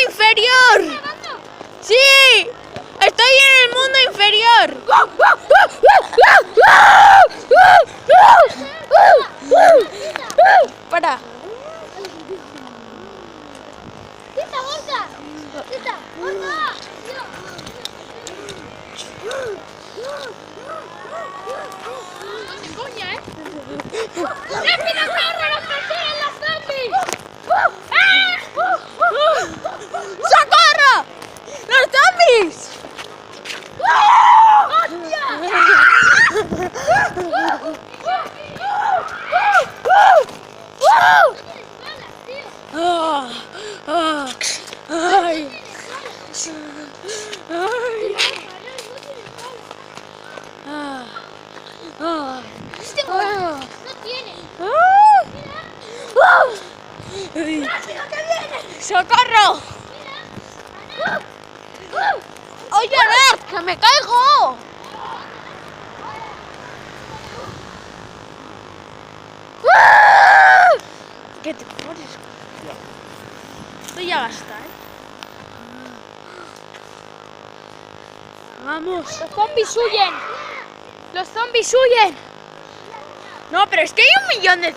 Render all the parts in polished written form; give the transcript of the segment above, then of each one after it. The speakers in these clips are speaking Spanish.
inferior! ¡Sí! ¡Estoy en el mundo inferior! ¡Para! ¡Quita, Borja! ¡Quita, Borja! ¡Qué coña, eh! ¡Rápido, corre! ¡Los persiguen los zombies! ¡Socorro! ¡Los zombies! ¡Ay! ¡No tiene! ¡Rápido, que viene! ¡Socorro! ¡Oye, a ver, que me caigo! ¿Qué te pones? Esto ya basta, ¿eh? Vamos. ¡Los zombies huyen! ¡Los zombies huyen! No, pero es que hay un millón de...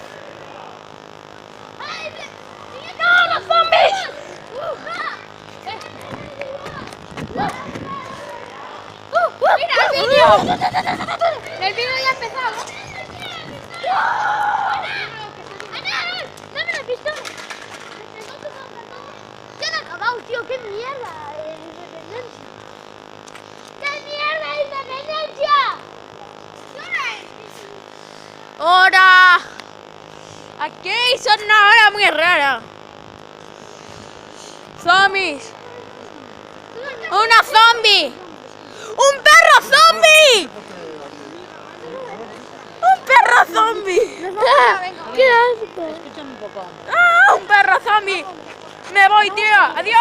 ¡No, los zombies! ¡Mira, el vídeo! ¡El vídeo ya ha empezado! ¡Ana! ¡Dame la pistola! ¡Ya han acabado, tío! ¡Qué mierda! ¡Independencia! ¡Qué mierda, independencia! ¿Qué hora es? ¡Hora! Aquí son una hora muy rara. Zombies. ¡Una zombie! ¡Un perro zombie! ¡Un perro zombie! ¡Qué asco! ¡Ah! ¡Un perro zombie! ¡Me voy, tío! ¡Adiós!